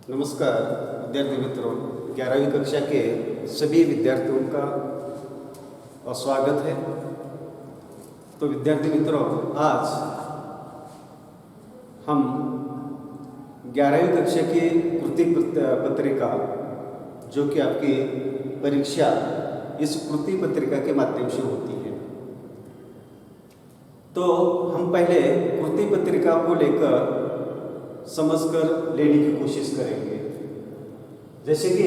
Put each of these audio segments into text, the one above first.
नमस्कार विद्यार्थी मित्रों, 11वीं कक्षा के सभी विद्यार्थियों का स्वागत है। तो विद्यार्थी मित्रों, आज हम 11वीं कक्षा की कृति पत्रिका जो कि आपकी परीक्षा इस कृति पत्रिका के माध्यम से होती है, तो हम पहले कृति पत्रिका को लेकर समझकर लेने की कोशिश करेंगे। जैसे कि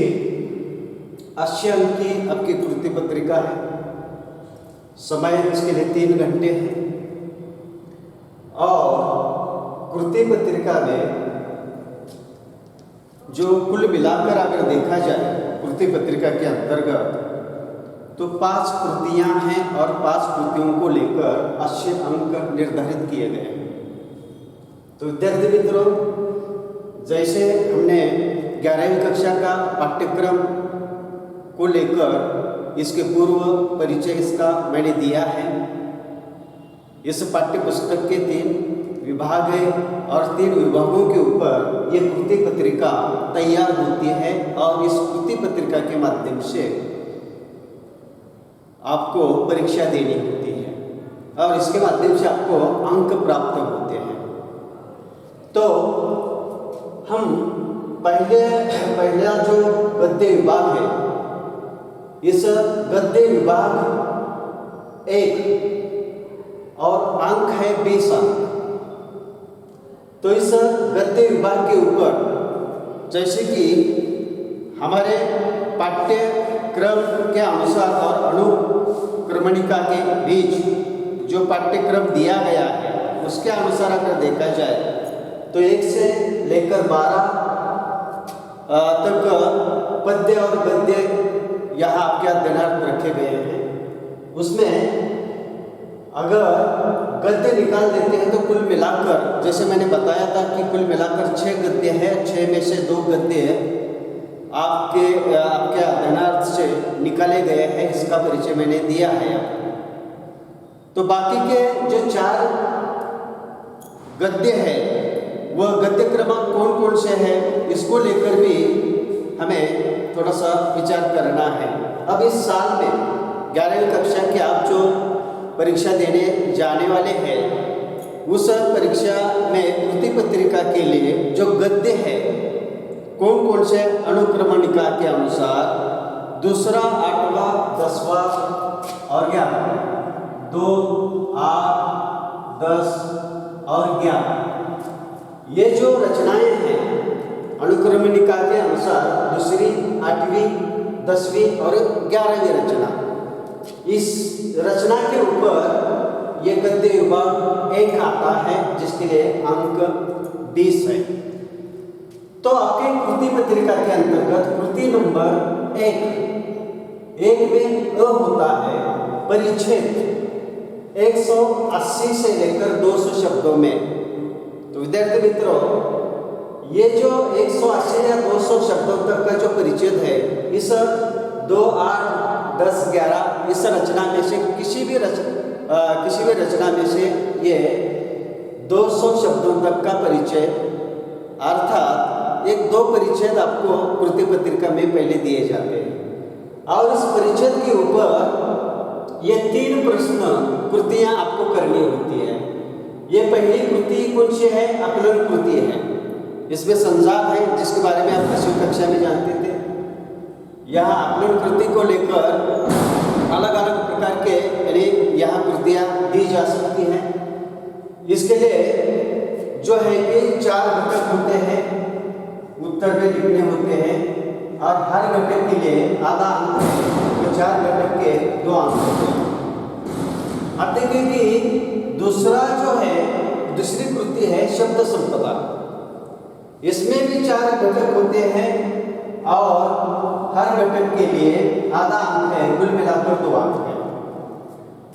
80 अंक की आपकी कृति पत्रिका है, समय इसके लिए 3 घंटे है और कृति पत्रिका में जो कुल मिलाकर अगर देखा जाए कृति पत्रिका के अंतर्गत तो 5 कृतियां हैं और 5 कृतियों को लेकर 80 अंक निर्धारित किए गए हैं। तो विद्यार्थी मित्रों, जैसे हमने 11वीं कक्षा का पाठ्यक्रम को लेकर इसके पूर्व परिचय इसका मैंने दिया है। इस पाठ्य पुस्तक के 3 विभाग है और 3 विभागों के ऊपर ये कृति पत्रिका तैयार होती है और इस कृति पत्रिका के माध्यम से आपको परीक्षा देनी होती है और इसके माध्यम से आपको अंक प्राप्त होते हैं। तो हम पहला जो गद्य विभाग है, इस गद्य विभाग 1 और अंक है 20 अंक। तो इस गद्य विभाग के ऊपर जैसे कि हमारे पाठ्यक्रम के अनुसार और अनुक्रमणिका के बीच जो पाठ्यक्रम दिया गया है उसके अनुसार अगर देखा जाए तो 1 से लेकर 12 तक पद्य और गद्य यहाँ आपके अध्ययनार्थ रखे गए हैं। उसमें अगर गद्य निकाल देते हैं तो कुल मिलाकर, जैसे मैंने बताया था कि कुल मिलाकर 6 गद्य है, 6 में से 2 गद्य आपके अध्ययनार्थ से निकाले गए हैं। इसका परिचय मैंने दिया है। तो बाकी के जो 4 गद्य है वह गद्य क्रमांक कौन कौन से हैं, इसको लेकर भी हमें थोड़ा सा विचार करना है। अब इस साल में 11वीं कक्षा के आप जो परीक्षा देने जाने वाले हैं, उस परीक्षा में कृति पत्रिका के लिए जो गद्य है कौन कौन से अनुक्रमणिका के अनुसार 2, 8वां, 10वां और 2, 8, 10 और 11, ये जो रचनाएं हैं अनुक्रमणिका के अनुसार 2री, 8वीं, 10वीं और 11वीं रचना, इस रचना के ऊपर ये गद्य विभाग 1 आता है जिसके लिए अंक 20 है। तो आपके कृति पत्रिका के अंतर्गत कृति नंबर 1 में होता है परिच्छेद 180 से लेकर 200 शब्दों में। तो विद्यार्थी मित्रों, ये जो 180 या 200 शब्दों तक का जो परिच्छेद है, इस 2, 8, 10, 11 इस रचना में से किसी भी रचना में से ये 200 शब्दों तक का परिचय, अर्थात 1-2 परिच्छेद आपको कृति पत्रिका में पहले दिए जाते हैं और इस परिच्छेद के ऊपर ये 3 प्रश्न कृतियां आपको करनी होती है। ये पहली कृति कौन सी है? आकलन कृति है। इसमें संजात है जिसके बारे में आप 10वीं कक्षा में जानते थे। यहाँ आकलन कृति को लेकर अलग अलग प्रकार के यानी यहाँ कृतियाँ दी जा सकती हैं। इसके लिए जो है कि 4 घटक होते हैं, उत्तर में लिखने होते हैं और हर घटक के लिए आधा अंक है, तो 4 घटक के 2 अंक होते हैं। अब देखिए कि दूसरी कृति है शब्द संपदा। इसमें भी 4 घटक होते हैं और हर घटक के लिए आधा अंक है, कुल मिलाकर 2 अंक है।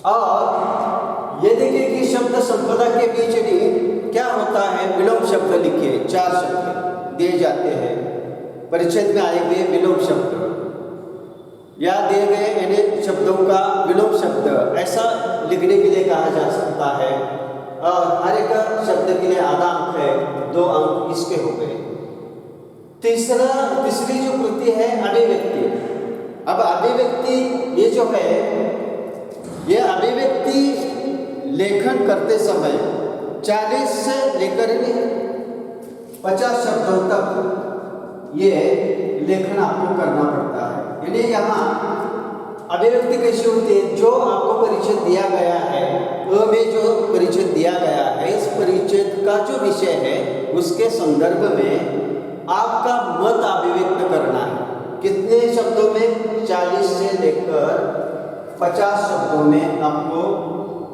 और ये देखिए कि शब्द संपदा के बीच में क्या होता है, विलोम शब्द लिखिए, 4 शब्द दिए जाते हैं। परिच्छेद में आए हुए विलोम शब्द या दिए गए यानी शब्दों का विलोम शब्द ऐसा लिखने के लिए कहा जा सकता है और हर एक शब्द के लिए आधा अंक है, 2 अंक इसके हो गए। तीसरी जो कृति है अभिव्यक्ति। अब अभिव्यक्ति ये जो है, ये अभिव्यक्ति लेखन करते समय 40 से लेकर 50 शब्दों तक ये लेखन आपको करना पड़ता है। यानी यहाँ अभिव्यक्ति कैसी होती है, जो आपको परिचय दिया गया है, में जो परिचय दिया गया है, इस परिचय का जो विषय है उसके संदर्भ में आपका मत अभिव्यक्त करना है। कितने शब्दों में? 40 से लेकर 50 शब्दों में आपको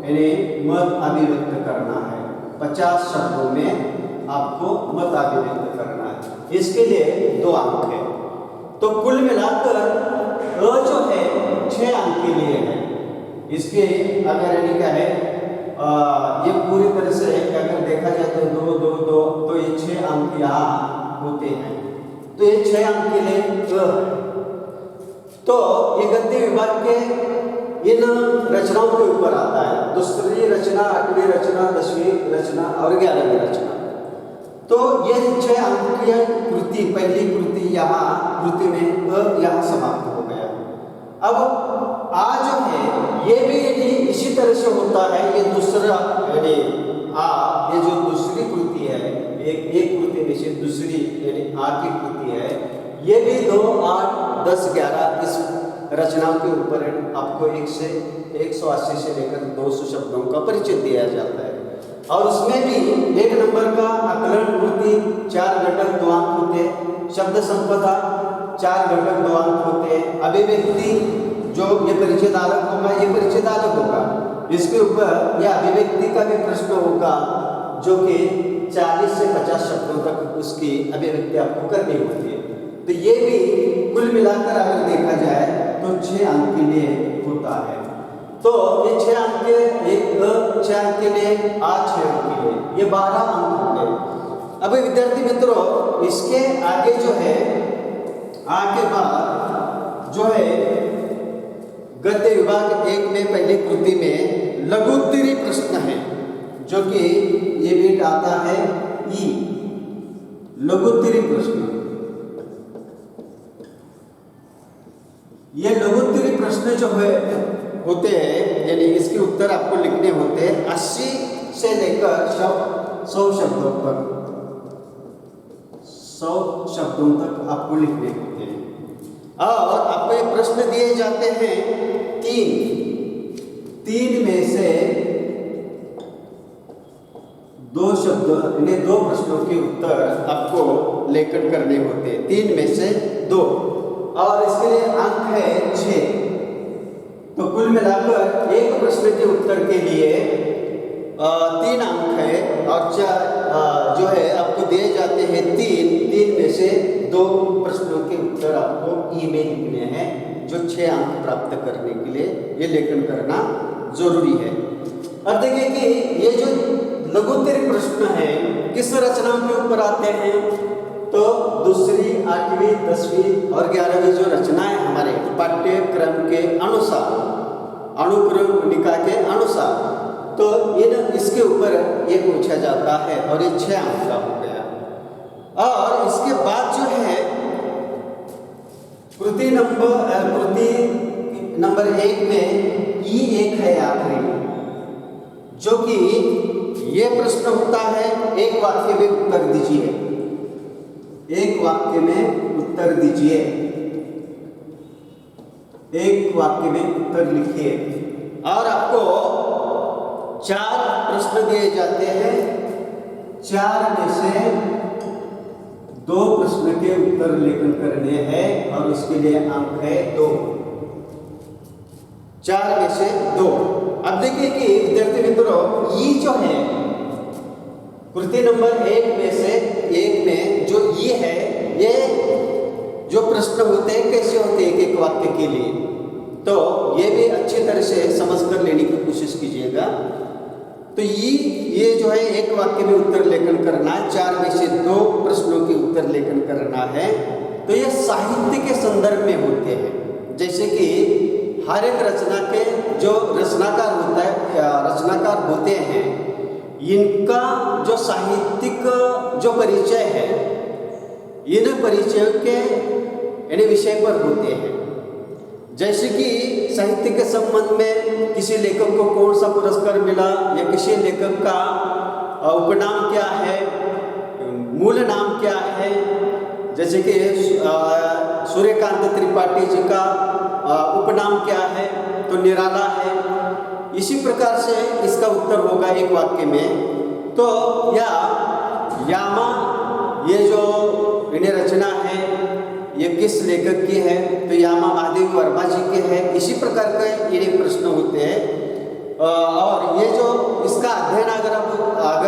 यानी मत अभिव्यक्त करना है। 50 शब्दों में आपको मत अभिव्यक्त करना है। इसके लिए 2 अंक है। तो कुल मिलाकर जो है 6 अंक के लिए है। इसके अगर यानी क्या है, ये पूरी तरह से अगर देखा जाए तो 2 2 2, तो ये 6 अंक यहाँ होते हैं। तो ये 6 अंक के लिए तो ये गद्य विभाग के इन रचनाओं के ऊपर आता है। दूसरी रचना, 8वीं रचना, 10वीं रचना और 11वीं रचना। तो ये 6 अंक की कृति, पहली कृति यहाँ कृति में यहाँ समाप्त हो गया। अब आ जो है ये भी यदि इसी तरह से होता है, ये दूसरा यानी ये जो दूसरी कृति है, एक कृति में से दूसरी यानी आ की कृति है, ये भी 2, 8, 10, 11 इस रचनाओं के ऊपर आपको 1 से 180 से लेकर 200 शब्दों का परिचय दिया जाता है। और उसमें भी 1 नंबर का आकलन कृति 4 घटक 2 अंक होते हैं। शब्द संपदा 4 घटक 2 अंक होते हैं। अभिव्यक्ति जो ये परिचय अलग होगा, ये परिचय अलग होगा। इसके ऊपर यह अभिव्यक्ति का भी प्रश्न होगा, जो कि 40 से 50 शब्दों तक उसकी अभिव्यक्ति आपको करनी होती है। तो ये भी कुल मिलाकर अगर देखा जाए तो 6 अंक के लिए होता है। तो ये 6 अंक के 6 अंक के लिए 6 अंक के लिए ये 12 अंक होंगे। अब विद्यार्थी मित्रों, इसके आगे जो है, आगे बाद जो है गद्य विभाग 1 में पहली कृति में लघुत्तरी प्रश्न है, जो कि ये भी आता है ई लघुत्तरी प्रश्न। ये लघुत्तरी प्रश्न जो है होते हैं, यानी इसके उत्तर आपको लिखने होते हैं 80 से लेकर 100 शब्दों तक, 100 शब्दों तक आपको लिखने होते हैं। और आपको ये प्रश्न दिए जाते हैं 3 में से 2 शब्द, यानी 2 प्रश्नों के उत्तर आपको लेखन करने होते हैं। 3 में से 2, और इसके लिए अंक है 6। तो कुल मिलाकर एक प्रश्न के उत्तर के लिए 3 अंक है, और 4 जो है आपको दिए जाते हैं 3 में से 2 प्रश्नों के उत्तर आपको ई में लिखने हैं, जो 6 अंक प्राप्त करने के लिए ये लेखन करना जरूरी है। अब देखिए कि ये जो लघुत्तरी प्रश्न है किस रचनाओं के ऊपर आते हैं, तो दूसरी, 8वीं, 10वीं और 11वीं जो रचनाएं हमारे पाठ्यक्रम के अनुसार, अनुक्रमणिका के अनुसार, तो इसके ऊपर ये पूछा जाता है, और ये 6 अंक का हो गया। और इसके बाद जो है कृति नंबर 1 में E1 है आखिरी, जो कि ये प्रश्न होता है 1 वाक्य में उत्तर दीजिए, 1 वाक्य में उत्तर दीजिए, 1 वाक्य में उत्तर लिखिए। और आपको 4 प्रश्न दिए जाते हैं, 4 में से 2 प्रश्न के उत्तर लेखन करने हैं, और उसके लिए अंक है 2, 4 में से 2। अब देखिए कि विद्यार्थी मित्रों, ये जो है कृति नंबर 1 में से 1 में जो ये है, ये जो प्रश्न होते हैं कैसे होते हैं एक वाक्य के लिए, तो ये भी अच्छी तरह से समझ कर लेने की कोशिश कीजिएगा। तो ये जो है 1 वाक्य में उत्तर लेखन करना है, 4 में से 2 प्रश्नों के उत्तर लेखन करना है। तो ये साहित्य के संदर्भ में होते हैं, जैसे कि हर एक रचना के जो रचनाकार होता है, रचनाकार होते हैं, इनका जो साहित्यिक जो परिचय है इन परिचयों के यानी विषय पर होते हैं। जैसे कि साहित्य के संबंध में किसी लेखक को कौन सा पुरस्कार मिला या किसी लेखक का उपनाम क्या है, मूल नाम क्या है। जैसे कि सूर्यकांत त्रिपाठी जी का उपनाम क्या है, तो निराला है। इसी प्रकार से इसका उत्तर होगा एक वाक्य में। तो या यामा, ये जो इन्हें रचना है ये किस लेखक की है, तो यामा महादेव वर्मा जी के हैं। इसी प्रकार के ये प्रश्न होते हैं। और ये जो इसका अध्ययन अगर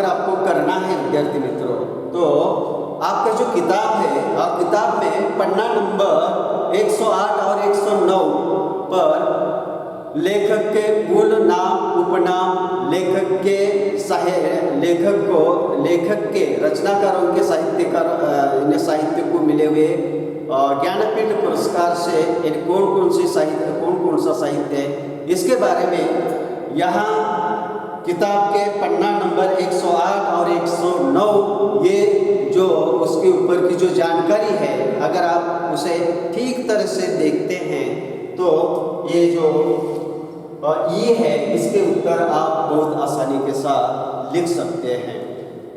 आपको करना है विद्यार्थी मित्रों, तो आपका जो किताब है, आप किताब में पन्ना नंबर 108 और 109 पर लेखक के मूल नाम, उपनाम, लेखक के रचनाकारों के साहित्य को मिले हुए ज्ञानपीठ पुरस्कार से कौन सा साहित्य है, इसके बारे में यहाँ किताब के पन्ना नंबर 108 और 109 ये जो उसके ऊपर की जो जानकारी है, अगर आप उसे ठीक तरह से देखते हैं तो ये जो ये है, इसके उत्तर आप बहुत आसानी के साथ लिख सकते हैं।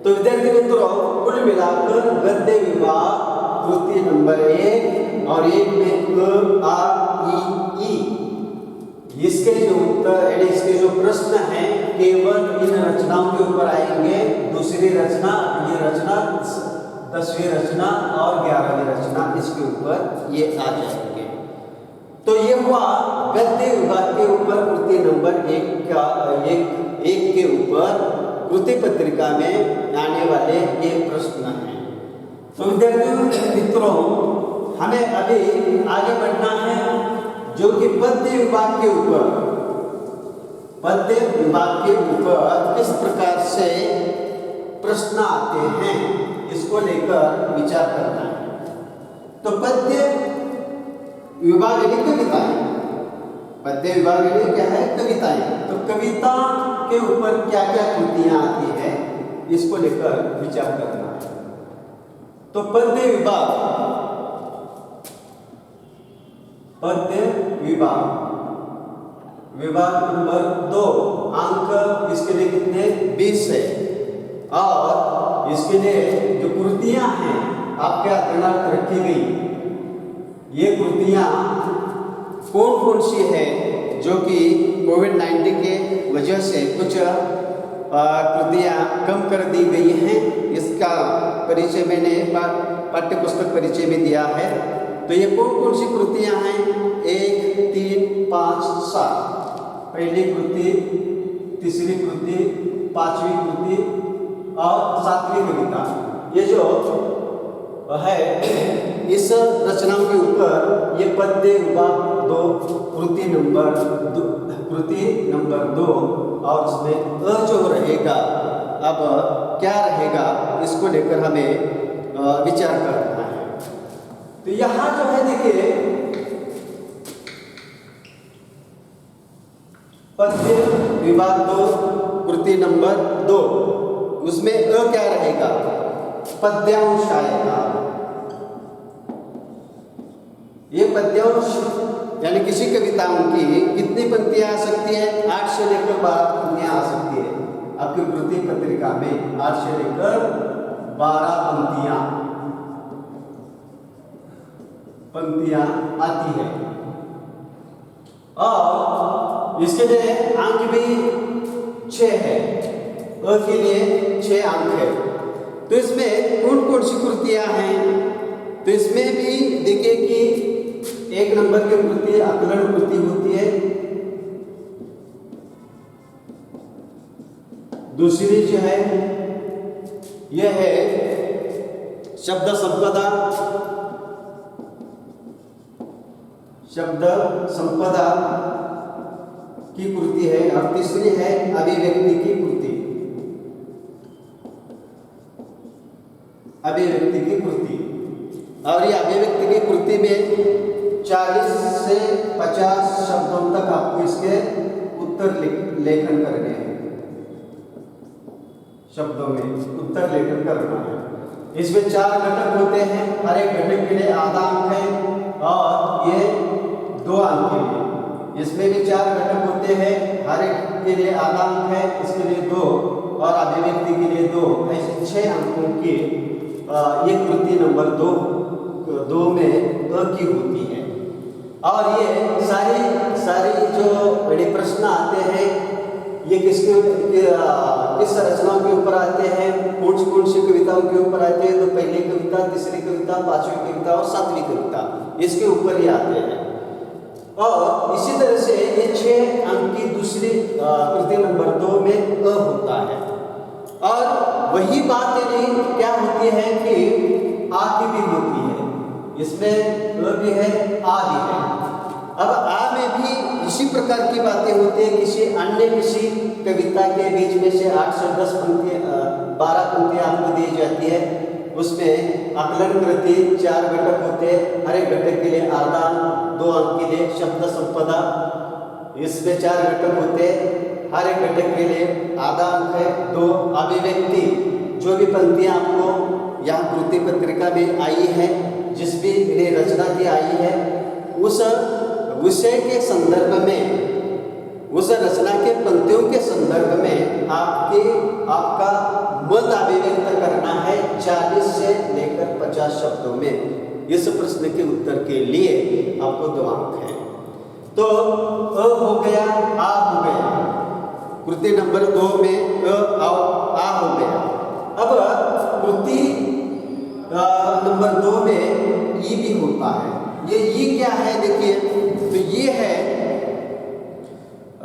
तो विद्यार्थी मित्रों, कुल मिलाकर गद्य विभाग कृति नंबर 1 और 1 में क, आ, ई, इसके जो उत्तर यानी इसके जो प्रश्न हैं केवल इन रचनाओं के ऊपर आएंगे। दूसरी रचना, ये रचना 10वीं रचना और 11वीं रचना, इसके ऊपर ये आ जाएंगे। तो ये हुआ गद्य विभाग के ऊपर कृति नंबर 1 के ऊपर कृति पत्रिका में आने वाले ये प्रश्न हैं। तो विद्यार्थी मित्रों, हमें अभी आगे बढ़ना है, जो कि पद्य विभाग के ऊपर किस प्रकार से प्रश्न आते हैं, इसको लेकर विचार करना है। तो पद्य विभाग यानी कविताएं, पद्य विभाग यानी क्या है, कविताएं। तो कविता के ऊपर क्या क्या कृतियां आती है, इसको लेकर विचार करना है। तो पद्य विभाग नंबर 2, अंक इसके लिए कितने, 20 है। और इसके लिए जो कृतियां हैं आपके अध्ययनार्थ रखी गई, ये कृतियां कौन कौन सी है, जो कि कोविड-19 के वजह से कुछ कृतियां कम कर दी गई हैं, इसका परिचय मैंने पाठ्य पुस्तक परिचय में दिया है। तो ये कौन कौन सी कृतियां हैं, 1, 3, 5, 7। पहली कृति, तीसरी कृति, 5वीं कृति और 7वीं कविता, ये जो है इस रचनाओं के ऊपर ये पद्य विभाग 2 कृति नंबर 2 और उसमें अ जो रहेगा, अब क्या रहेगा, इसको लेकर हमें विचार करना है। तो यहाँ जो है देखिए, पद्य विभाग 2 कृति नंबर 2, उसमें अ क्या रहेगा, पद्यांश आएगा। ये पद्यांश यानी किसी कविताओं की कितनी पंक्तियां आ सकती है, 8 से लेकर 12 पंक्तियां आ सकती है। आपकी कृति पत्रिका में 8 से लेकर 12 पंक्तियां आती है। और इसके लिए अंक भी 6 है, अ के लिए 6 अंक है। तो इसमें कौन कौन सी कृतियां हैं, तो इसमें भी देखिए कि 1 नंबर की कृति आकलन कृति होती है। दूसरी जो है यह है शब्द संपदा की कृति है। और तीसरी है अभिव्यक्ति की कृति, और ये अभिव्यक्ति की कृति में 40 से 50 शब्दों तक आपको इसके उत्तर लेखन करने हैं, शब्दों में उत्तर लेखन करना है। इसमें 4 घटक होते हैं, हर एक घटक के लिए आधा अंक है और ये 2 अंक के लिए। इसमें भी 4 घटक होते हैं, हर एक के लिए आधा अंक है, इसके लिए 2 और अभिव्यक्ति के लिए 2, ऐसे 6 अंकों की ये कृति नंबर 2 में की होती है। और ये सारी जो बड़े प्रश्न आते हैं ये किस रचनाओं के ऊपर आते हैं, कौन सी कविताओं के ऊपर आते हैं, तो पहली कविता, तीसरी कविता, 5वीं कविता और 7वीं कविता, इसके ऊपर ही आते हैं। और इसी तरह से ये 6 अंक की दूसरी कृति नंबर 2 में अ होता है। और वही बात यानी क्या होती है कि आ की भी होती है, इसमें अ भी है, आ भी है। अब आ में भी इसी प्रकार की बातें होती है, किसी कविता के बीच में से 8 से 10 पंक्ति 12 पंक्तियां आपको दी जाती है, उसमें आकलन कृति 4 घटक होते हैं, हर एक घटक के लिए आधा, 2 अंक के लिए शब्द संपदा, इसमें 4 घटक होते हैं, हर एक घटक के लिए आधा अंक है, 2 अभिव्यक्ति, जो भी पंक्तियां आपको यहाँ कृति पत्रिका में आई है, जिस भी रचना की आई है, उस विषय के संदर्भ में, उस रचना के पंक्तियों के संदर्भ में आपका मत अभिव्यक्त करना है 40 से लेकर 50 शब्दों में। इस प्रश्न के उत्तर के लिए आपको 2 अंक है। तो अ हो गया, आ हो गया, कृति नंबर 2 में आ हो गया। अब कृति नंबर 2 में ई भी होता है। ये ई क्या है देखिए, तो ये है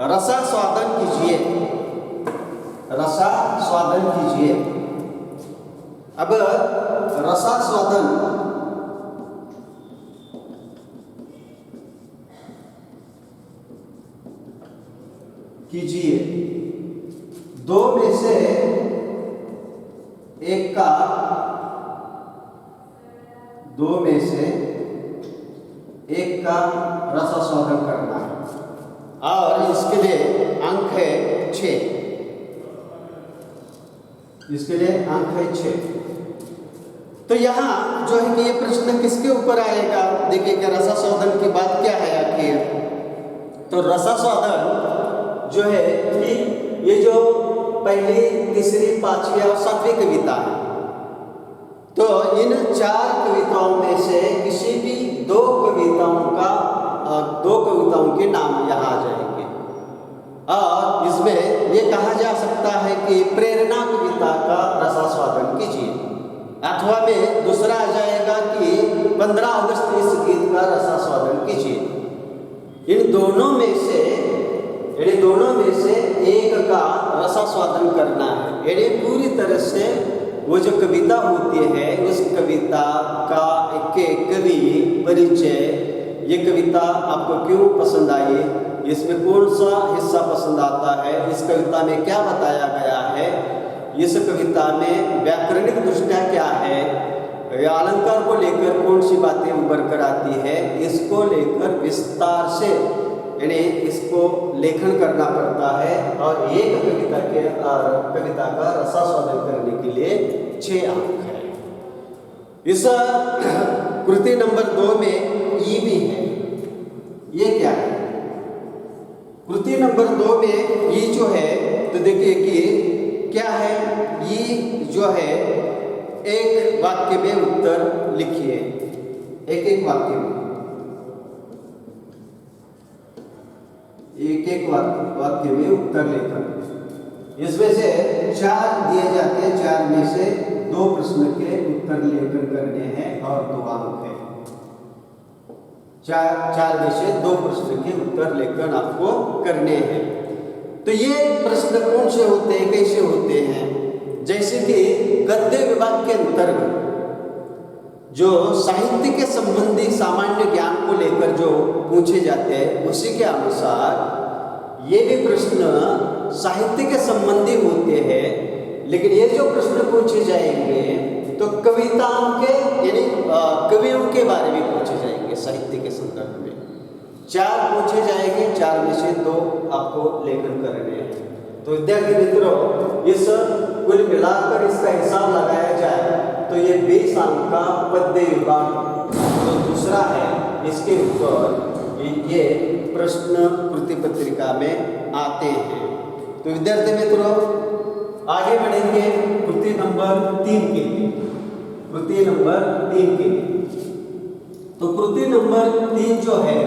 रसास्वादन कीजिए, रसास्वादन कीजिए। अब रसास्वादन कीजिए, 2 में से एक का, 2 में से एक का रसास्वादन करना है और इसके लिए अंक है 6, इसके लिए अंक है 6। तो यहाँ जो है कि ये प्रश्न किसके ऊपर आएगा, देखिए कि रसास्वादन की बात क्या है आखिर। तो रसास्वादन जो है कि ये जो पहली, तीसरी, 5वीं और 7वीं कविता है, तो इन 4 कविताओं में से किसी भी 2 कविताओं के नाम यहाँ आ जाएंगे। और इसमें ये कहा जा सकता है कि प्रेरणा कविता का रसास्वादन कीजिए, अथवा में दूसरा आ जाएगा कि 15 अगस्त इस गीत का रसास्वादन कीजिए। इन दोनों में से एक का रसास्वादन करना है, यानी पूरी तरह से वो जो कविता होती है उस कविता का एक कवि परिचय, ये कविता आपको क्यों पसंद आई, इसमें कौन सा हिस्सा पसंद आता है, इस कविता में क्या बताया गया है, इस कविता में व्याकरणिक दृष्टिया क्या है, अलंकार को लेकर कौन सी बातें उभर कर आती है, इसको लेकर विस्तार से यानी इसको लेखन करना पड़ता है। और एक कविता का रसास्वादन करने के लिए 6 अंक है। इस कृति नंबर 2 में ई भी है। ये क्या है, कृति नंबर 2 में ई जो है, तो देखिए कि क्या है, ई जो है एक वाक्य में उत्तर लिखिए, एक वाक्य में, एक वाक्य में उत्तर लेकर, इसमें से 4 दिए जाते हैं, 4 में से 2 प्रश्न के उत्तर लेकर करने हैं और 2 अंक है। 4 में से 2 प्रश्न के उत्तर लेकर आपको करने हैं। तो ये प्रश्न कौन से होते हैं, कैसे होते हैं, जैसे कि गद्य विभाग के अंतर्गत जो साहित्य के संबंधी सामान्य ज्ञान को लेकर जो पूछे जाते हैं, उसी के अनुसार ये भी प्रश्न साहित्य के संबंधी होते हैं। लेकिन ये जो प्रश्न पूछे जाएंगे तो कविताओं के यानी कवियों के बारे में पूछे जाएंगे, साहित्य के संदर्भ में 4 पूछे जाएंगे, 4 में से 2 आपको लेखन करने हैं। तो विद्यार्थी मित्रों, इस कुल मिलाकर इसका हिसाब लगाया जाए तो ये 20 अंक का पद्य विभाग। तो दूसरा है, इसके ऊपर ये प्रश्न कृति पत्रिका में आते हैं। तो विद्यार्थी मित्रों, आगे बढ़ेंगे कृति नंबर 3 के लिए। कृति नंबर 3 के लिए, तो कृति नंबर 3 जो है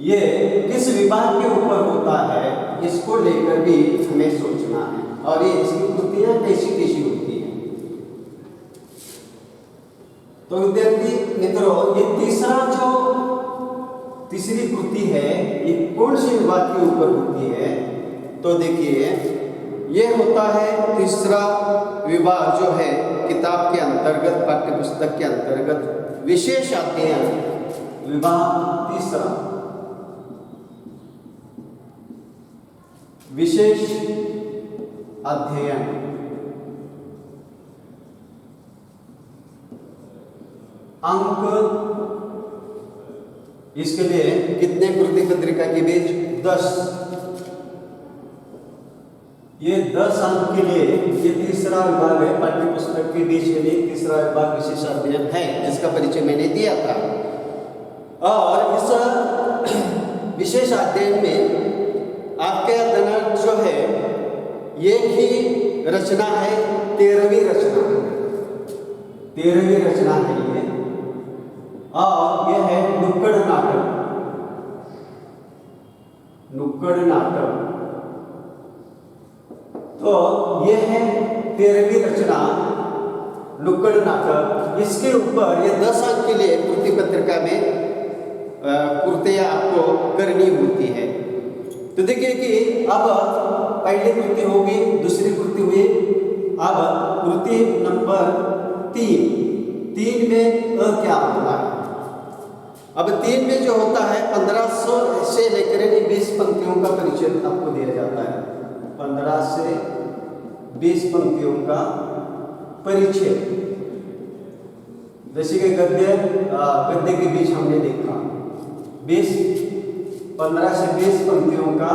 ये किस विभाग के ऊपर होता है, इसको लेकर भी हमें सोचना है, और ये इसकी कृतियां कैसी कैसी होती हैं। तो विद्यार्थी मित्रों, ये तीसरी कृति है, ये कौन से विभाग के ऊपर होती है? तो देखिए, ये होता है तीसरा विभाग जो है किताब के अंतर्गत, पाठ्य पुस्तक के अंतर्गत विशेष अध्ययन विभाग तीसरा, विशेष अध्ययन। अंक इसके लिए कितने कृति पत्रिका के बीच? 10। ये 10 अंक के लिए ये तीसरा विभाग है, पाठ्य पुस्तक के बीच के लिए तीसरा विभाग विशेष अध्ययन है, जिसका परिचय मैंने दिया था। और इस विशेष अध्ययन में आपके अध्ययन जो है, एक ही रचना है, 13वीं रचना, 13वीं रचना है ये, और यह है नुक्कड़ नाटक। नुक्कड़ नाटक, तो यह है 13वीं रचना नुक्कड़ नाटक। इसके ऊपर ये 10 अंक के लिए कृति पत्रिका में कृतियां आपको करनी होती है। तो देखिए कि अब पहली कृति होगी, दूसरी कृति हुई, अब कृति नंबर 3 में क्या होता है? अब 3 में जो होता है 1500 से लेकर 20 पंक्तियों का परिचय आपको दिया जाता है। 15 से 20 पंक्तियों का परिचय, जैसे कि गद्य के बीच हमने देखा 15 से 20 पंक्तियों का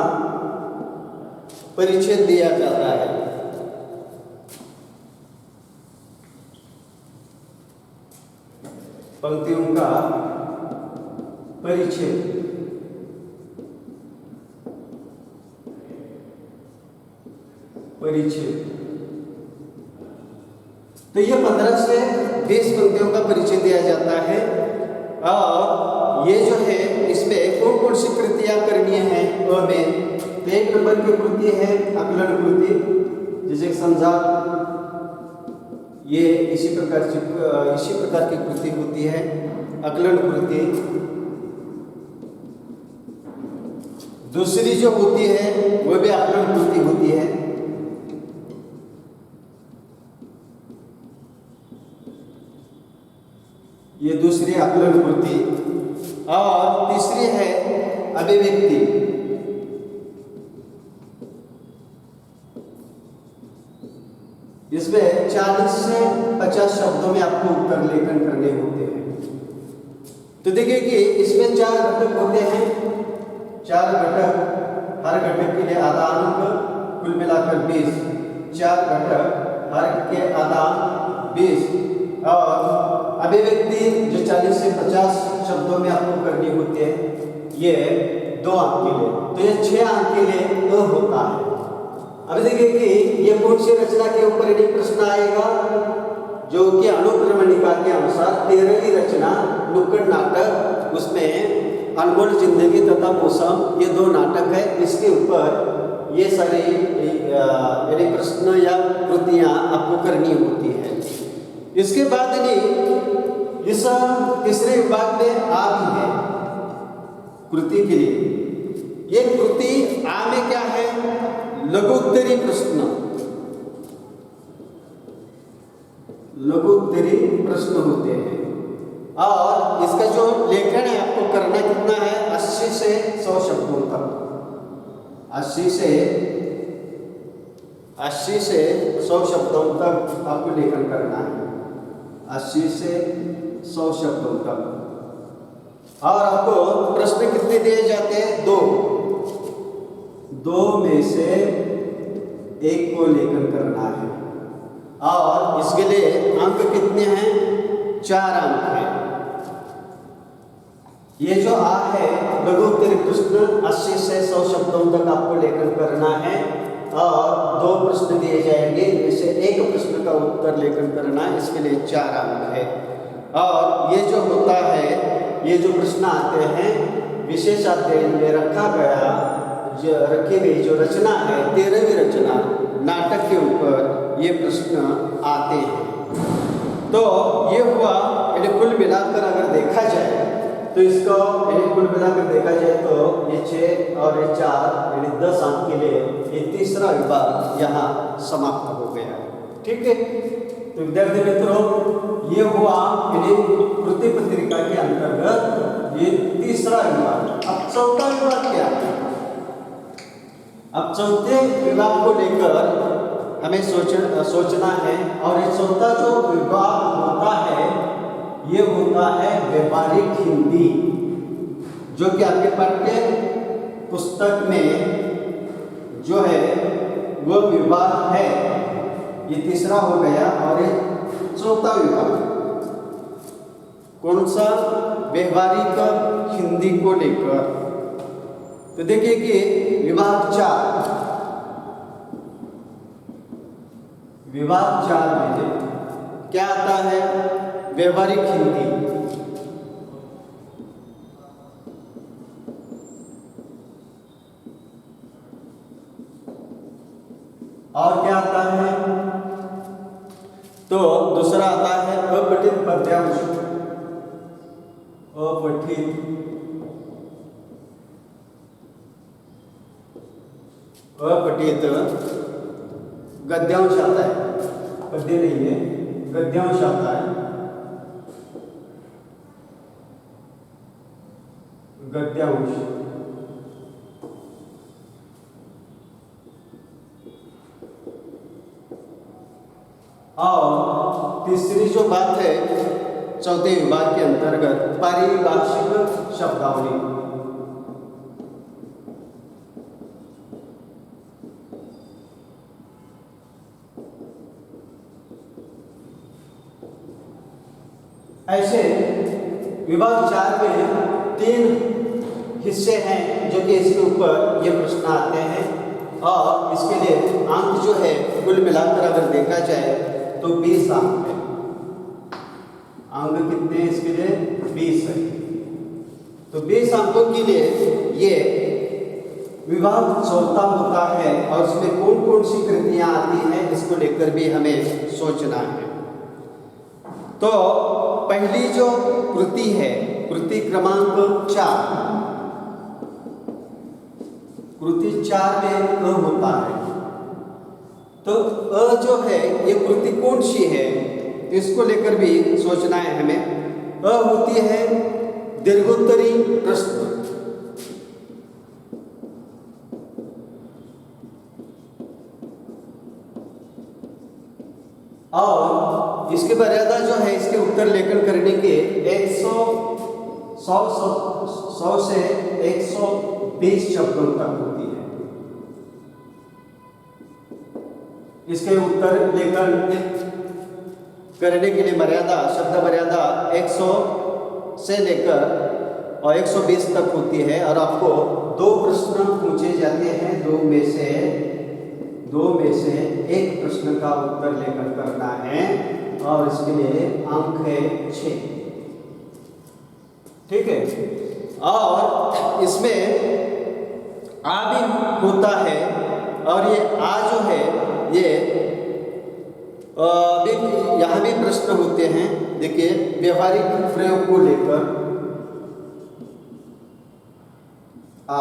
परिचय दिया जाता है। पंक्तियों का परिचय, तो ये 15 से 20 पंक्तियों का परिचय दिया जाता है। और ये जो है, इसमें कौन कौन सी कृतियां करनी है में, तो 1 नंबर की कृति है आकलन कृति, जैसे समझा, ये इसी प्रकार की कृति होती है आकलन कृति। दूसरी जो होती है वो भी आकलन कृति होती है। ये दूसरी आकलन कृति, और तीसरी है अभिव्यक्ति। इसमें 40 से 50 शब्दों में आपको उत्तर लेखन करने होते हैं। तो देखिए कि इसमें 4 घटक होते हैं, 4 घटक, हर घटक के लिए आधा अंक, कुल मिलाकर 20। 4 घटक, हर के आधा 20, और अभिव्यक्ति जो 40 से 50 शब्दों में आपको करनी होती है, ये 2 अंक के लिए, तो ये 6 अंक के लिए होता है। अब देखिए कि ये कौन सी रचना के ऊपर यदि प्रश्न आएगा, जो कि अनुक्रमणिका के अनुसार 13वीं रचना नुक्कड़ नाटक, उसमें अनमोल जिंदगी तथा मौसम, ये 2 नाटक है। इसके ऊपर ये सारे यदि प्रश्न या कृतियां आपको करनी होती है। इसके बाद यदि इस तीसरे विभाग में आ भी है कृति के लिए, ये कृति आ में क्या है? लघुत्तरी प्रश्न, लघुत्तरी प्रश्न होते हैं। और इसका जो लेखन है आपको करना कितना है? 80 से 100 शब्दों तक, 80 से 100 शब्दों तक आपको लेखन करना है, 80 से 100 शब्दों तक। और आपको प्रश्न कितने दिए जाते हैं? 2 में से 1 को लेखन करना है। और इसके लिए कितने हैं? 4 अंक हैं। ये जो आ है लघु उत्तरीय प्रश्न 80 से 100 शब्दों तक आपको लेखन करना है और 2 प्रश्न दिए जाएंगे, इनसे एक प्रश्न का उत्तर लेखन करना है, इसके लिए 4 अंक है। और ये जो होता है, ये जो प्रश्न आते हैं विशेषाध्ययन में रखा गया, जो रखी गई जो रचना है 13वीं रचना नाटक के ऊपर ये प्रश्न आते हैं। तो ये हुआ, यानी कुल मिलाकर अगर देखा जाए तो इसको कुल मिलाकर देखा जाए तो ये 6 और ये 4 यानी 10 अंक के लिए ये तीसरा विभाग यहाँ समाप्त हो गया। ठीक है, तो विद्यार्थी मित्रों ये हुआ यानी कृति पत्रिका के अंतर्गत ये तीसरा विभाग। अब चौथा विभाग क्या है? अब चौथे विभाग को लेकर हमें सोचना है, और ये चौथा जो विभाग होता है ये होता है व्यवहारिक हिंदी, जो कि आपके पाठ्य पुस्तक में जो है वो विभाग है। ये तीसरा हो गया और ये चौथा विभाग कौन सा? व्यवहारिक हिंदी को लेकर। तो देखिए कि विभाग 4 में क्या आता है? व्यवहारिक हिंदी। और क्या आता है? तो दूसरा आता है अपठित पद्यांश। अपठित गद्यांश आता है, पद्य नहीं है, गद्यांश आता है। गद्यांश। और तीसरी जो बात है चौथे विभाग के अंतर्गत पारिभाषिक शब्दावली। ऐसे विभाग 4 में 3 हिस्से हैं जो कि इसके ऊपर ये प्रश्न आते हैं, और इसके लिए अंक जो है कुल मिलाकर अगर देखा जाए तो 20 अंक है। अंक कितने हैं इसके लिए? 20 है। तो 20 अंकों के लिए ये विभाग चौथा होता है, और इसमें कौन कौन सी कृतियां आती हैं इसको लेकर भी हमें सोचना है। तो पहली जो कृति है, कृति क्रमांक 4, कृति 4 में अ होता है। तो अ जो है ये कृति कौन सी है इसको लेकर भी सोचना है हमें। अ होती है दीर्घोत्तरी प्रश्न। और इसकी मर्यादा जो है इसके उत्तर लेखन करने के 100 से 120 शब्दों तक होती है। इसके उत्तर लेखन करने के लिए मर्यादा, शब्द मर्यादा 100 से लेकर और 120 तक होती है, और आपको 2 प्रश्न पूछे जाते हैं। दो में से एक प्रश्न का उत्तर लेखन करना है, और इसके लिए अंक है 6। ठीक है, और इसमें आ भी होता है, और ये आ जो है ये यहाँ भी प्रश्न होते हैं। देखिए व्यवहारिक प्रयोग को लेकर आ,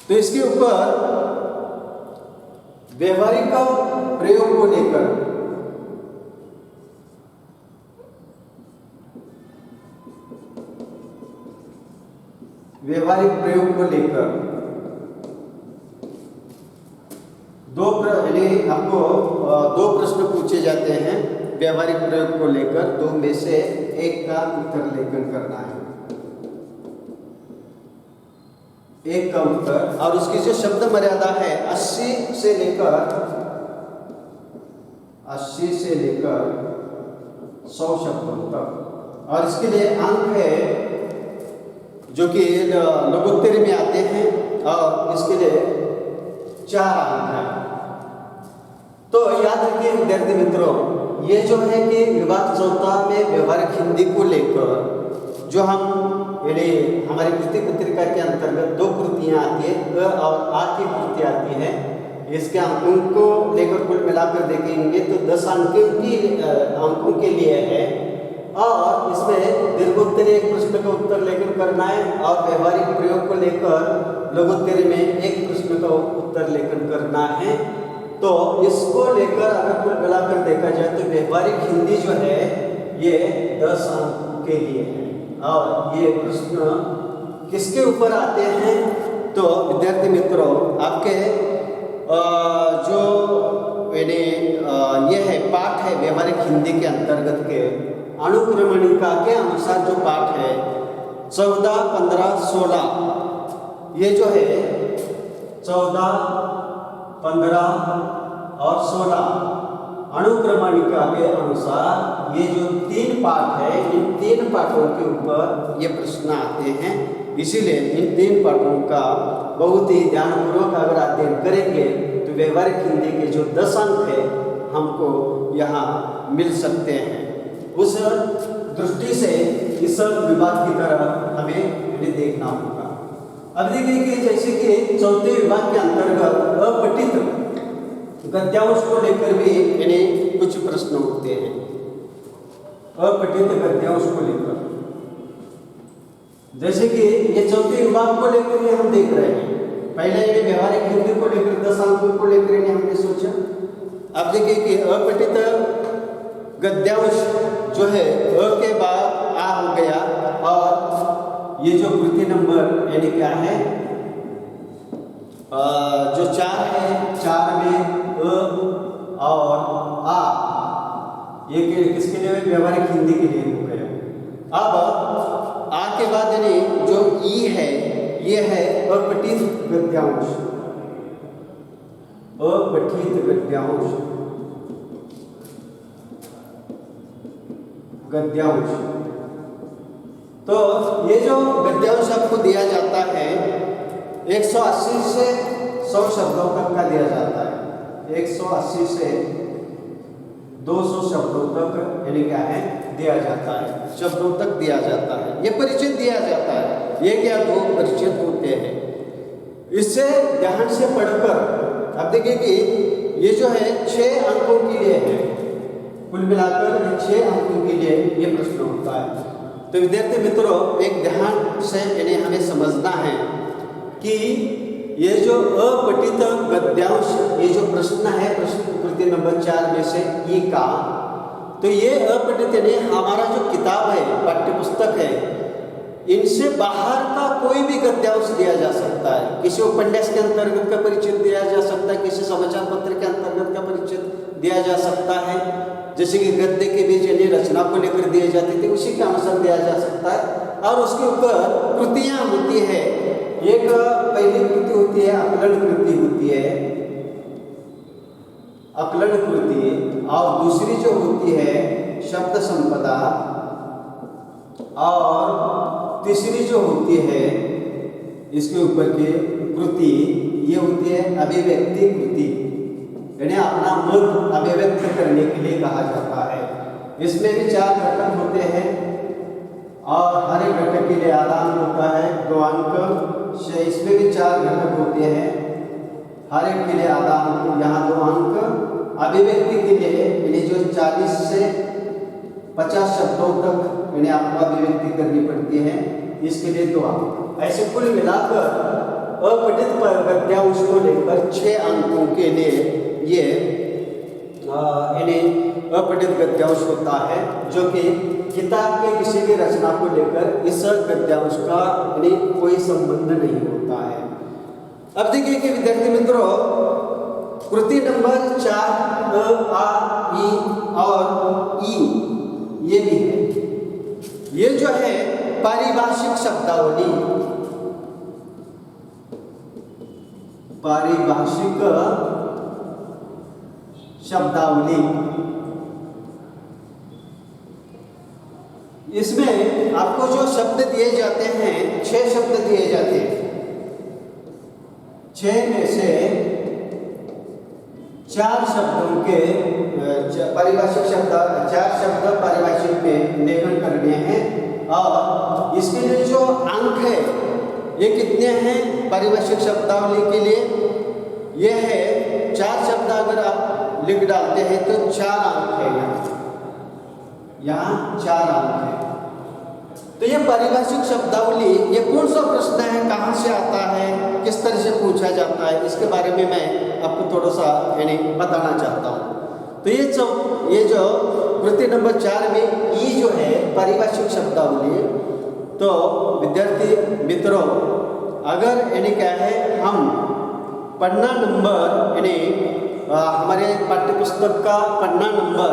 तो इसके ऊपर व्यवहारिक प्रयोग को लेकर आपको 2 प्रश्न पूछे जाते हैं व्यवहारिक प्रयोग को लेकर। 2 में से एक का उत्तर लेखन करना है, एक का उत्तर। और उसकी जो शब्द मर्यादा है 80 से से लेकर 100 शब्दों तक। और इसके लिए अंक है जो कि लघुत्तरी में आते हैं और इसके लिए 4 अंक हैं। तो याद रखिए विद्यार्थी मित्रों, ये जो है कि विभाग चौथा में व्यवहारिक हिंदी को लेकर जो हम यानी हमारी कृति पत्रिका के अंतर्गत 2 कृतियाँ आती है, अ और आ की कृति आती है। इसके अंकों को लेकर कुल मिलाकर देखेंगे तो 10 अंकों के लिए है और इसमें दीर्घोत्तरी एक प्रश्न का उत्तर लेकर करना है और व्यवहारिक प्रयोग को लेकर लघुत्तरी में एक प्रश्न का उत्तर लेकर करना है। तो इसको लेकर अगर कुल मिलाकर देखा जाए तो व्यवहारिक हिंदी जो है ये 10 अंक के लिए है। और ये प्रश्न किसके ऊपर आते हैं तो विद्यार्थी मित्रों आपके जो यानी ये है पाठ है व्यवहारिक हिंदी के अंतर्गत के अनुक्रमणिका के अनुसार जो पाठ है 14, 15, 16 ये जो है 14, 15 और 16 अनुक्रमणिका के अनुसार ये जो 3 पाठ है इन 3 पाठों के ऊपर ये प्रश्न आते हैं। इसीलिए इन 3 पाठों का बहुत ही ध्यानपूर्वक अगर अध्ययन करेंगे तो व्यवहारिक हिंदी के जो 10 अंक है हमको यहाँ मिल सकते हैं। उस दृष्टि से इस विभाग की तरह हमें इन्हें देखना होगा। अब देखिए कि जैसे कि चौथे विभाग के अंतर्गत अपठित गद्यांश को लेकर भी इन्हें कुछ प्रश्न उठते हैं। अपठित गद्यांश को लेकर जैसे कि ये चौथे विभाग को लेकर ये हम देख रहे हैं। पहले ये व्यवहारिक हिंदी को लेकर 10 अंकों को लेकर इन्हें हमने सोचा। अब देखिए कि अपठित गद्यांश जो है अ के बाद आ हो गया और ये जो कृति नंबर यानी क्या है जो 4 है 4 में अ और आ ये किसके लिए व्यवहारिक हिंदी के लिए हो गया। अब आ के बाद यानी जो ई है ये है अपठित गद्यांश। अपठित गद्यांश तो ये जो गद्यांश आपको दिया जाता है 180 से 100 शब्दों तक का दिया जाता है। 180 से 200 शब्दों तक यानी क्या है दिया जाता है, शब्दों तक दिया जाता है। ये परिचित दिया जाता है। ये क्या 2 परिचित होते हैं। इससे ध्यान से पढ़कर अब देखिए कि ये जो है 6 अंकों के लिए है। कुल मिलाकर 6 अंकों के लिए ये प्रश्न होता है। तो विद्यार्थी मित्रों एक ध्यान से यानी हमें समझना है कि ये जो अपठित गद्यांश ये जो प्रश्न है प्रश्न कृति नंबर 4 में से ई का, तो ये अपठित यानी हमारा जो किताब है पाठ्य पुस्तक है इनसे बाहर का कोई भी गद्यांश दिया जा सकता है। किसी उपन्यास के अंतर्गत का परिचय दिया जा सकता है, किसी समाचार पत्र के अंतर्गत का परिचय दिया जा सकता है। जैसे कि गद्य के बीच यानी रचना को लेकर दिए जाते थे उसी के अनुसार दिया जा सकता है। और उसके ऊपर कृतियाँ होती है। एक पहली कृति होती है आकलन कृति होती है, आकलन कृति, और दूसरी जो होती है शब्द संपदा, और तीसरी जो होती है इसके ऊपर की कृति ये होती है अभिव्यक्ति कृति, यानी अपना मत अभिव्यक्त करने के लिए कहा जाता है। इसमें भी 4 घटक होते हैं और हर एक घटक के लिए आदान होता है 2 अंक। इसमें भी 4 घटक होते हैं, हर एक के लिए आदान यहाँ 2 अंक। अभिव्यक्ति के लिए यानी जो 40 से 50 शब्दों तक यानी आपको अभिव्यक्ति करनी पड़ती है, इसके लिए 2 अंक। ऐसे कुल मिलाकर अपठित गद्यांश को लेकर 6 अंकों के लिए ये यानी अपठित गद्यांश होता है, जो कि किताब के किसी भी रचना को लेकर इस गद्यांश का यानी कोई संबंध नहीं होता है। अब देखिए कि विद्यार्थी मित्रों कृति नंबर 4 अ, आ, ई और ई ये भी है। ये जो है पारिभाषिक शब्दावली, पारिभाषिक शब्दावली इसमें आपको जो शब्द दिए जाते हैं 6 शब्द दिए जाते हैं। 6 में से 4 शब्दों के पारिभाषिक शब्द 4 शब्द पारिभाषिक में लेखन करने हैं। और इसके लिए जो अंक है ये कितने हैं पारिभाषिक शब्दावली के लिए? ये है 4 शब्द अगर आप लिख डालते हैं तो 4 अंक है। यहाँ 4 अंक है। तो ये पारिभाषिक शब्दावली ये कौन सा प्रश्न है, कहाँ से आता है, किस तरह से पूछा जाता है, इसके बारे में मैं आपको थोड़ा सा यानी बताना चाहता हूँ। तो ये जो कृति नंबर 4 में ई जो है पारिभाषिक शब्दावली, तो विद्यार्थी मित्रों अगर यानी क्या है हम पन्ना नंबर यानी हमारे पाठ्यपुस्तक का पन्ना नंबर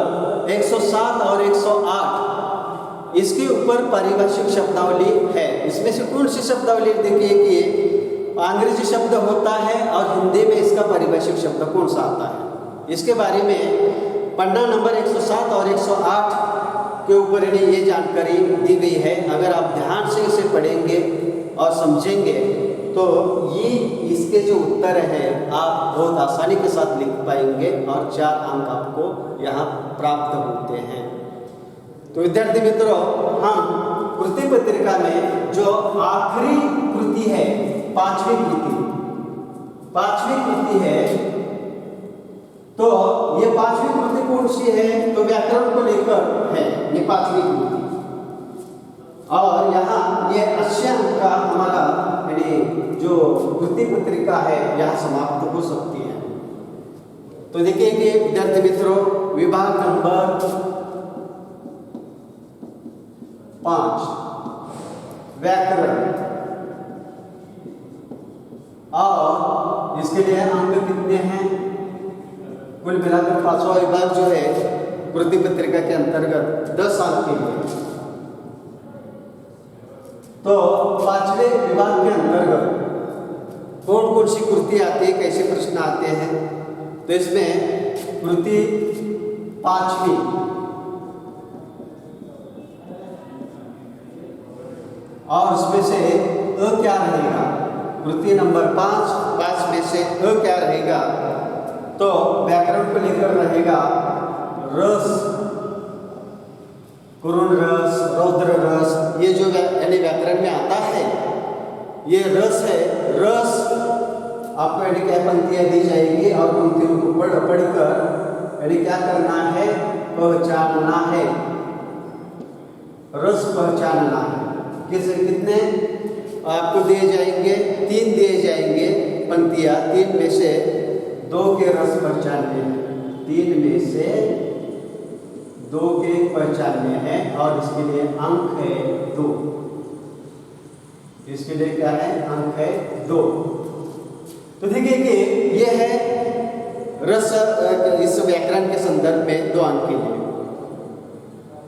107 और 108 इसके ऊपर पारिभाषिक शब्दावली है। इसमें से कौन सी शब्दावली देखिए कि अंग्रेजी शब्द होता है और हिंदी में इसका पारिभाषिक शब्द कौन सा आता है, इसके बारे में पन्ना नंबर 107 और 108 के ऊपर ये जानकारी दी गई है। अगर आप ध्यान से इसे पढ़ेंगे और समझेंगे तो ये इसके जो उत्तर है आप बहुत आसानी के साथ लिख पाएंगे और 4 अंक आपको यहाँ प्राप्त होते हैं। तो विद्यार्थी मित्रों हम कृति पत्रिका में जो आखिरी कृति है 5वीं कृति है, तो ये 5वीं कृति कौन सी है? तो व्याकरण को लेकर है ये 5वीं कृति। और यहाँ ये 80 अंक का हमारा यानी जो कृति पत्रिका है यहाँ समाप्त हो सकती है। तो देखिए कि विद्यार्थी मित्रों विभाग नंबर 5 व्याकरण, और इसके लिए अंक कितने हैं? कुल मिलाकर 5वां विभाग जो है कृति पत्रिका के अंतर्गत 10 अंक के लिए। तो 5वें विभाग के अंतर्गत कौन कौन सी कृति आती है, कैसे प्रश्न आते हैं? तो इसमें कृति 5वीं और उसमें से अ क्या रहेगा? कृति नंबर 5 में से अ क्या रहेगा? तो व्याकरण को लेकर रहेगा रस, कुरुण रस, रौद्र रस, ये जो यानी व्याकरण में आता है ये रस है। रस आपको यानी क्या पंक्तियाँ दी जाएगी और पंक्तियों को पढ़कर यानी क्या करना है? पहचानना है, रस पहचानना है। कितने आपको दिए जाएंगे? 3 दिए जाएंगे पंक्तियाँ। 3 में से 2 के रस पहचानने हैं, 3 में से 2 के पहचानने हैं और इसके लिए अंक है 2। इसके लिए क्या है? अंक है 2। तो देखिए कि ये है रस इस व्याकरण के संदर्भ में 2 अंक के लिए।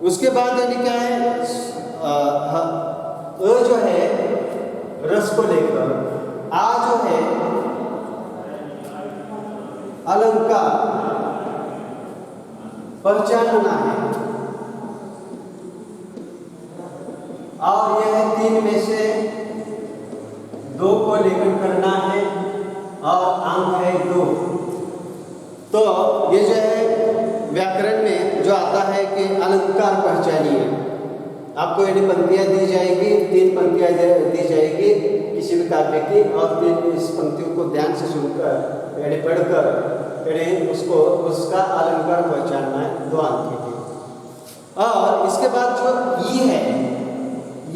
उसके बाद यानी क्या है? अ जो है रस को लेकर, आ जो है अलंकार पहचानना है, और यह 3 में से 2 को लेखन करना है और अंक है 2। तो ये जो है व्याकरण में जो आता है कि अलंकार पहचानिए, आपको यानी पंक्तियाँ दी जाएगी, 3 पंक्तियाँ दी जाएगी किसी भी काव्य की, और 3 इस पंक्तियों को ध्यान से सुनकर यानी पढ़कर यानी उसको उसका अलंकार पहचानना है 2 अंक के लिए। और इसके बाद जो ई है,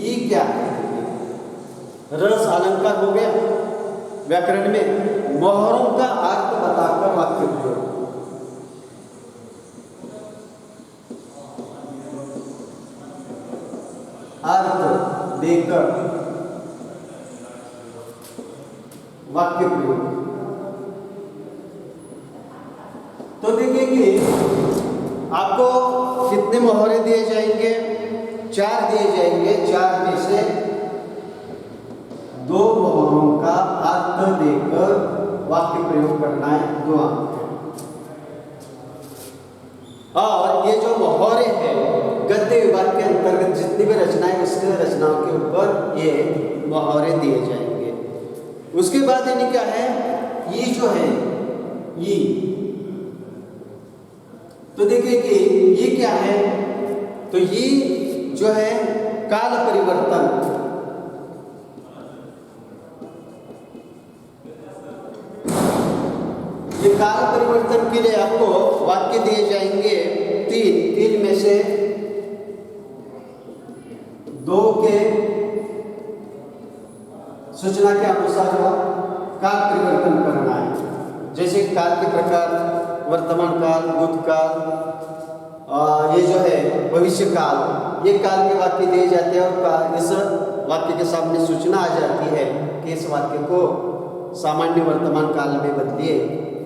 ई क्या है? रस अलंकार हो गया। व्याकरण में मोहरों का अर्थ बताकर वाक्य प्रयोग, अर्थ देकर वाक्य प्रयोग। तो देखिए कि आपको कितने मोहरे दिए जाएंगे? 4 दिए जाएंगे। 4 में से 2 मोहरों का अर्थ देकर वाक्य प्रयोग करना है, 2 अंक। और ये जो मोहरे हैं गद्य विभाग के अंतर्गत जितनी भी रचनाएं, उसके रचनाओं के ऊपर ये मुहावरे दिए जाएंगे। उसके बाद यानी क्या है, ये जो है ये, तो देखिए कि ये क्या है, तो ये जो है काल परिवर्तन, ये काल परिवर्तन के लिए आपको वाक्य दिए जाएंगे तीन में से 2 के सूचना के अनुसार काल परिवर्तन करना है। जैसे काल के प्रकार, वर्तमान काल, भूतकाल, ये जो है भविष्य काल, ये काल के वाक्य दिए जाते हैं और इस वाक्य के सामने सूचना आ जाती है कि इस वाक्य को सामान्य वर्तमान काल में बदलिए।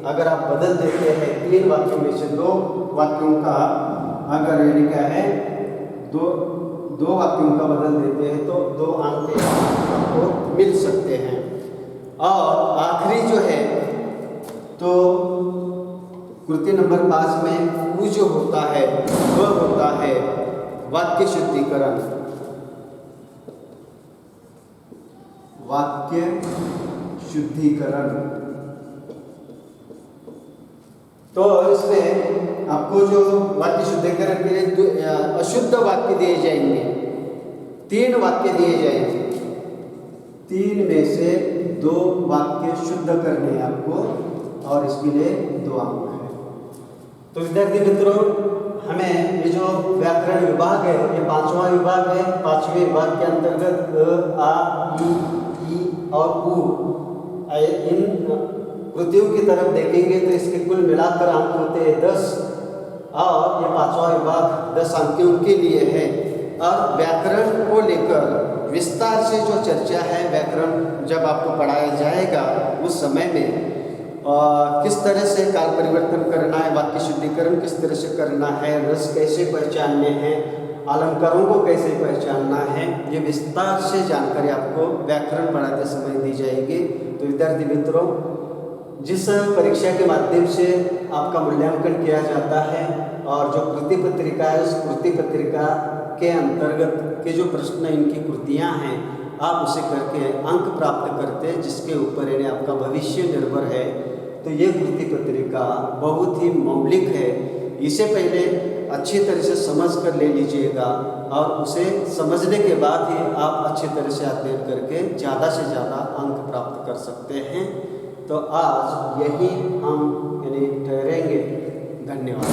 अगर आप बदल देते हैं 3 वाक्यों में से 2 वाक्यों का, अगर यानी क्या है दो वाक्यों का बदल देते हैं तो 2 अंक आपको मिल सकते हैं। और आखिरी जो है तो कृति नंबर 5 में वो जो होता है वह होता है वाक्य शुद्धिकरण। वाक्य शुद्धिकरण, तो इसमें आपको जो वाक्य शुद्धिकरण के लिए अशुद्ध वाक्य दिए जाएंगे, 3 वाक्य दिए जाएंगे, 3 में से 2 वाक्य शुद्ध करने हैं आपको और इसके लिए 2 अंक है। तो विद्यार्थी मित्रों, हमें ये जो व्याकरण विभाग है ये 5वां विभाग है। 5वें विभाग के अंतर्गत अ, ई और उ इन कृतियों की तरफ देखेंगे तो इसके कुल मिलाकर अंक होते हैं 10 और ये 5वां विभाग 10 अंकों के लिए है। और व्याकरण को लेकर विस्तार से जो चर्चा है, व्याकरण जब आपको पढ़ाया जाएगा उस समय में किस तरह से काल परिवर्तन करना है, वाक्य शुद्धिकरण किस तरह से करना है, रस कैसे पहचानने हैं, अलंकारों को कैसे पहचानना है, ये विस्तार से जानकारी आपको व्याकरण पढ़ाते समय दी जाएगी। तो विद्यार्थी मित्रों, जिस परीक्षा के माध्यम से आपका मूल्यांकन किया जाता है और जो कृति पत्रिका है उस कृति पत्रिका के अंतर्गत के जो प्रश्न, इनकी कृतियाँ हैं, आप उसे करके अंक प्राप्त करते हैं, जिसके ऊपर यानी आपका भविष्य निर्भर है। तो ये कृति पत्रिका बहुत ही मौलिक है, इसे पहले अच्छी तरह से समझ कर ले लीजिएगा और उसे समझने के बाद ही आप अच्छी तरह से अध्ययन करके ज़्यादा से ज़्यादा अंक प्राप्त कर सकते हैं। तो आज यही हम यानी ठहरेंगे। धन्यवाद।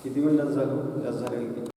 किती मिनिटात झालं?